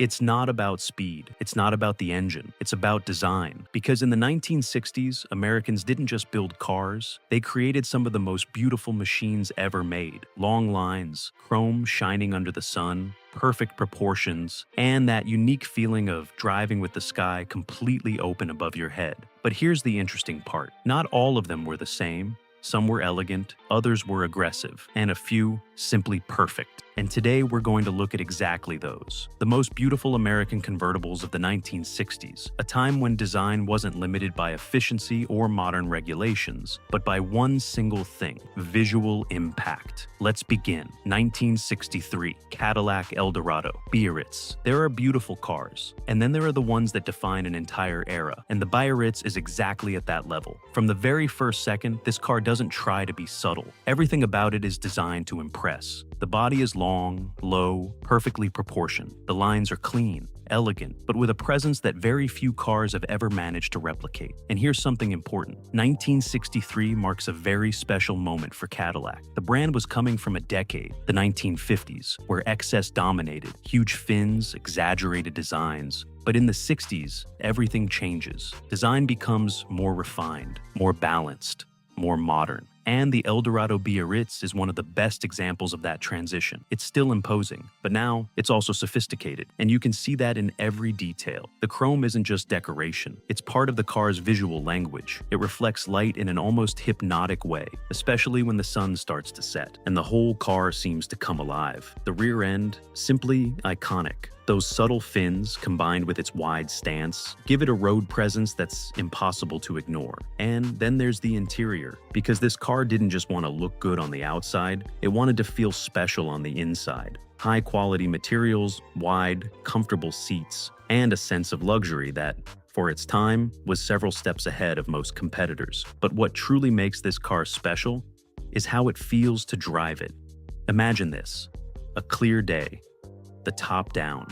It's not about speed. It's not about the engine. It's about design. Because in the 1960s, Americans didn't just build cars, they created some of the most beautiful machines ever made. Long lines, chrome shining under the sun, perfect proportions, and that unique feeling of driving with the sky completely open above your head. But here's the interesting part. Not all of them were the same. Some were elegant, others were aggressive, and a few simply perfect. And today we're going to look at exactly those. The most beautiful American convertibles of the 1960s, a time when design wasn't limited by efficiency or modern regulations, but by one single thing: visual impact. Let's begin. 1963, Cadillac Eldorado, Biarritz. There are beautiful cars, and then there are the ones that define an entire era, and the Biarritz is exactly at that level. From the very first second, this car doesn't try to be subtle. Everything about it is designed to impress. The body is long, low, perfectly proportioned. The lines are clean, elegant, but with a presence that very few cars have ever managed to replicate. And here's something important. 1963 marks a very special moment for Cadillac. The brand was coming from a decade, the 1950s, where excess dominated, huge fins, exaggerated designs. But in the 60s, everything changes. Design becomes more refined, more balanced, more modern. And the Eldorado Biarritz is one of the best examples of that transition. It's still imposing, but now it's also sophisticated, and you can see that in every detail. The chrome isn't just decoration, it's part of the car's visual language. It reflects light in an almost hypnotic way, especially when the sun starts to set, and the whole car seems to come alive. The rear end, simply iconic. Those subtle fins, combined with its wide stance, give it a road presence that's impossible to ignore. And then there's the interior, because this car didn't just want to look good on the outside, it wanted to feel special on the inside. High-quality materials, wide, comfortable seats, and a sense of luxury that, for its time, was several steps ahead of most competitors. But what truly makes this car special is how it feels to drive it. Imagine this: a clear day, the top down,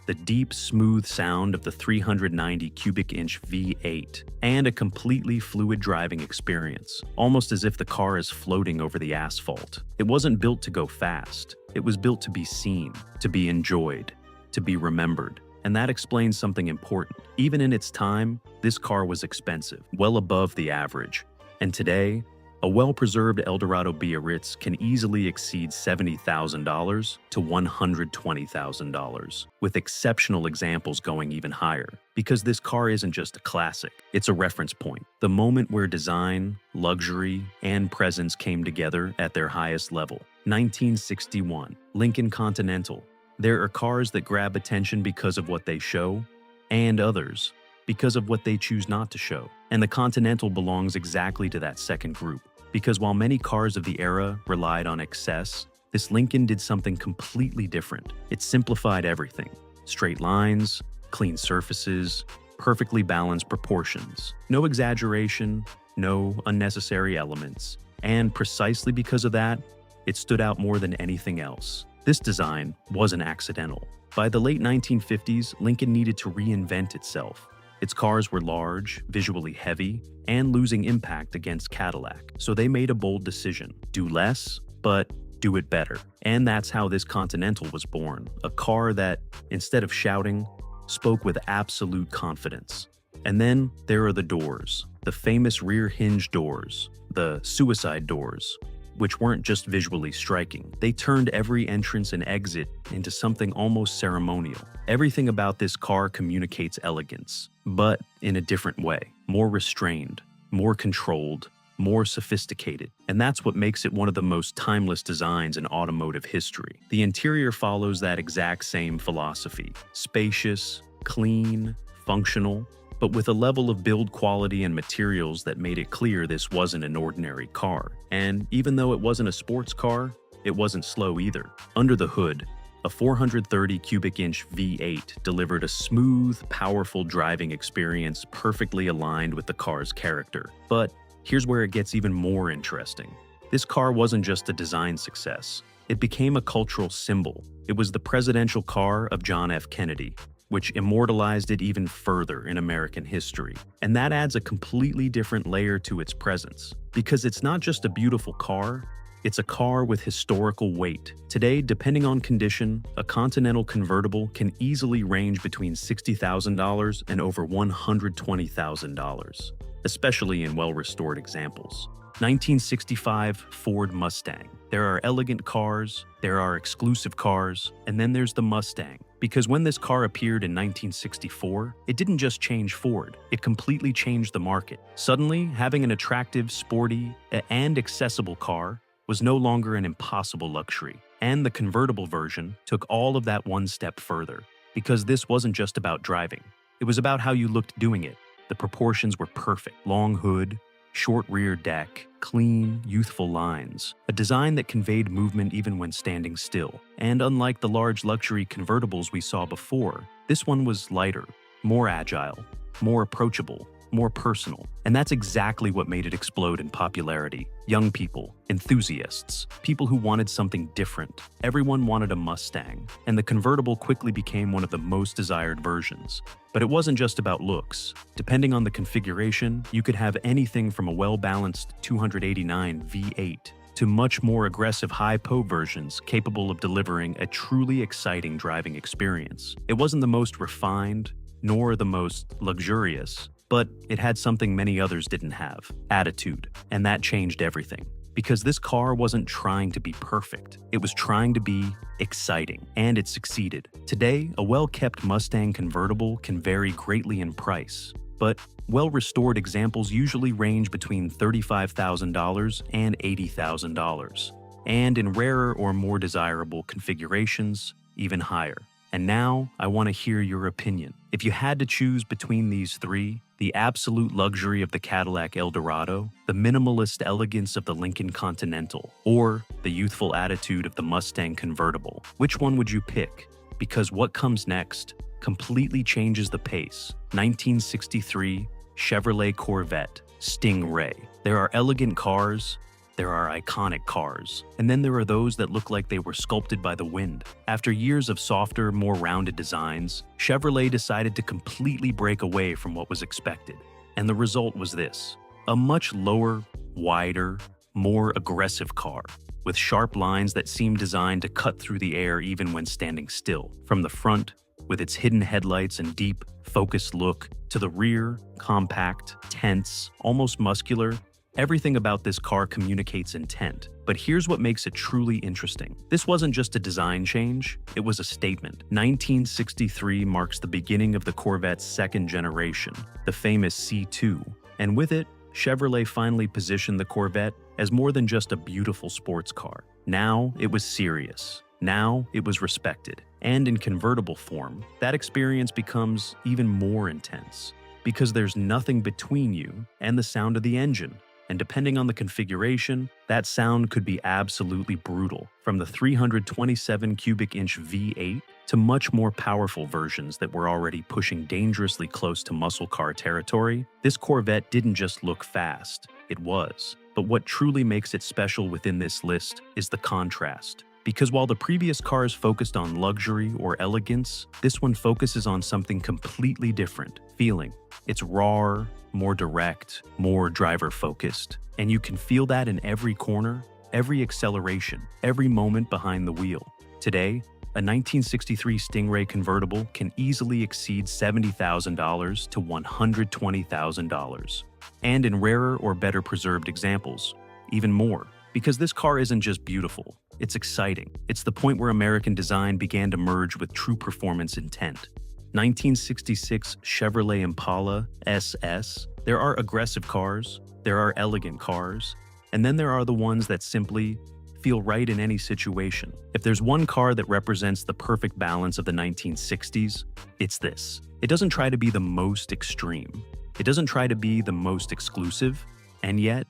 the deep, smooth sound of the 390 cubic inch V8, and a completely fluid driving experience, almost as if the car is floating over the asphalt. It wasn't built to go fast. It was built to be seen, to be enjoyed, to be remembered. And that explains something important. Even in its time, this car was expensive, well above the average. And today, a well-preserved Eldorado Biarritz can easily exceed $70,000 to $120,000, with exceptional examples going even higher. Because this car isn't just a classic, it's a reference point. The moment where design, luxury, and presence came together at their highest level. 1961, Lincoln Continental. There are cars that grab attention because of what they show, and others because of what they choose not to show. And the Continental belongs exactly to that second group. Because while many cars of the era relied on excess, this Lincoln did something completely different. It simplified everything. Straight lines, clean surfaces, perfectly balanced proportions. No exaggeration, no unnecessary elements. And precisely because of that, it stood out more than anything else. This design wasn't accidental. By the late 1950s, Lincoln needed to reinvent itself. Its cars were large, visually heavy, and losing impact against Cadillac. So they made a bold decision: do less, but do it better. And that's how this Continental was born. A car that, instead of shouting, spoke with absolute confidence. And then there are the doors, the famous rear hinge doors, the suicide doors, which weren't just visually striking. They turned every entrance and exit into something almost ceremonial. Everything about this car communicates elegance, but in a different way. More restrained, more controlled, more sophisticated. And that's what makes it one of the most timeless designs in automotive history. The interior follows that exact same philosophy. Spacious, clean, functional, but with a level of build quality and materials that made it clear this wasn't an ordinary car. And even though it wasn't a sports car, it wasn't slow either. Under the hood, a 430 cubic inch V8 delivered a smooth, powerful driving experience perfectly aligned with the car's character. But here's where it gets even more interesting. This car wasn't just a design success. It became a cultural symbol. It was the presidential car of John F. Kennedy, which immortalized it even further in American history. And that adds a completely different layer to its presence. Because it's not just a beautiful car, It's a car with historical weight. Today, depending on condition, a Continental convertible can easily range between $60,000 and over $120,000, especially in well-restored examples. 1965 Ford Mustang. There are elegant cars, there are exclusive cars, and then there's the Mustang. Because when this car appeared in 1964, it didn't just change Ford, it completely changed the market. Suddenly, having an attractive, sporty, and accessible car was no longer an impossible luxury. And the convertible version took all of that one step further. Because this wasn't just about driving, it was about how you looked doing it. The proportions were perfect. Long hood, short rear deck, clean, youthful lines, a design that conveyed movement even when standing still. And unlike the large luxury convertibles we saw before, this one was lighter, more agile, more approachable, more personal. And that's exactly what made it explode in popularity. Young people, enthusiasts, people who wanted something different. Everyone wanted a Mustang, and the convertible quickly became one of the most desired versions. But it wasn't just about looks. Depending on the configuration, you could have anything from a well-balanced 289 V8 to much more aggressive high-po versions capable of delivering a truly exciting driving experience. It wasn't the most refined, nor the most luxurious, but it had something many others didn't have: attitude. And that changed everything. Because this car wasn't trying to be perfect, it was trying to be exciting, and it succeeded. Today, a well-kept Mustang convertible can vary greatly in price, but well-restored examples usually range between $35,000 and $80,000, and in rarer or more desirable configurations, even higher. And now, I want to hear your opinion. If you had to choose between these three, the absolute luxury of the Cadillac Eldorado, the minimalist elegance of the Lincoln Continental, or the youthful attitude of the Mustang convertible, which one would you pick? Because what comes next completely changes the pace. 1963 Chevrolet Corvette Stingray. There are elegant cars, there are iconic cars, and then there are those that look like they were sculpted by the wind. After years of softer, more rounded designs, Chevrolet decided to completely break away from what was expected. And the result was this: a much lower, wider, more aggressive car, with sharp lines that seemed designed to cut through the air even when standing still. From the front, with its hidden headlights and deep, focused look, to the rear, compact, tense, almost muscular, everything about this car communicates intent. But here's what makes it truly interesting. This wasn't just a design change, it was a statement. 1963 marks the beginning of the Corvette's second generation, the famous C2. And with it, Chevrolet finally positioned the Corvette as more than just a beautiful sports car. Now it was serious. Now it was respected. And in convertible form, that experience becomes even more intense, because there's nothing between you and the sound of the engine. And depending on the configuration, that sound could be absolutely brutal. From the 327 cubic inch V8 to much more powerful versions that were already pushing dangerously close to muscle car territory, this Corvette didn't just look fast, it was. But what truly makes it special within this list is the contrast. Because while the previous cars focused on luxury or elegance, this one focuses on something completely different: feeling. It's raw, more direct, more driver-focused. And you can feel that in every corner, every acceleration, every moment behind the wheel. Today, a 1963 Stingray convertible can easily exceed $70,000 to $120,000. And in rarer or better preserved examples, even more. Because this car isn't just beautiful, it's exciting. It's the point where American design began to merge with true performance intent. 1966 Chevrolet Impala SS. There are aggressive cars, there are elegant cars, and then there are the ones that simply feel right in any situation. If there's one car that represents the perfect balance of the 1960s, it's this. It doesn't try to be the most extreme. It doesn't try to be the most exclusive, and yet,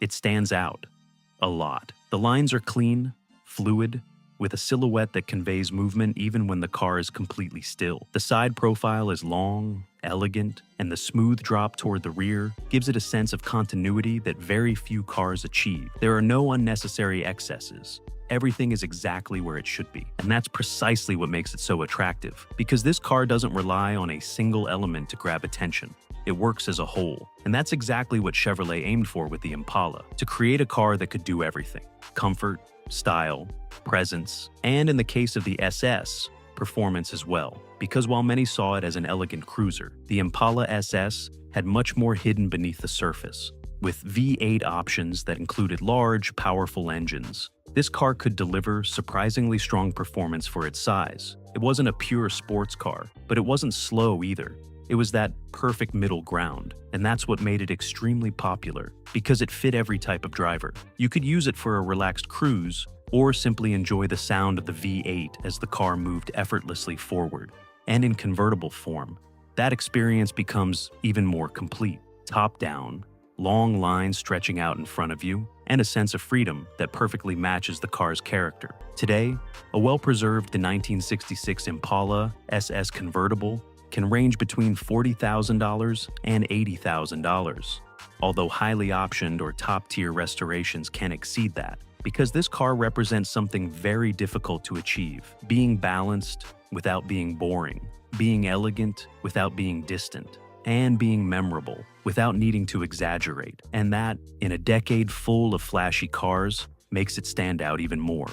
it stands out a lot. The lines are clean, fluid, with a silhouette that conveys movement even when the car is completely still. The side profile is long, elegant, and the smooth drop toward the rear gives it a sense of continuity that very few cars achieve. There are no unnecessary excesses. Everything is exactly where it should be. And that's precisely what makes it so attractive, because this car doesn't rely on a single element to grab attention. it works as a whole. And that's exactly what Chevrolet aimed for with the Impala, to create a car that could do everything: comfort, style, presence, and in the case of the SS, performance as well. Because while many saw it as an elegant cruiser, the Impala SS had much more hidden beneath the surface. With V8 options that included large, powerful engines, this car could deliver surprisingly strong performance for its size. It wasn't a pure sports car, but it wasn't slow either. It was that perfect middle ground, and that's what made it extremely popular, because it fit every type of driver. You could use it for a relaxed cruise, or simply enjoy the sound of the V8 as the car moved effortlessly forward. And in convertible form, that experience becomes even more complete. Top down, long lines stretching out in front of you, and a sense of freedom that perfectly matches the car's character. Today, a well-preserved 1966 Impala SS convertible can range between $40,000 and $80,000, although highly optioned or top-tier restorations can exceed that, because this car represents something very difficult to achieve: being balanced without being boring, being elegant without being distant, and being memorable without needing to exaggerate. And that, in a decade full of flashy cars, makes it stand out even more.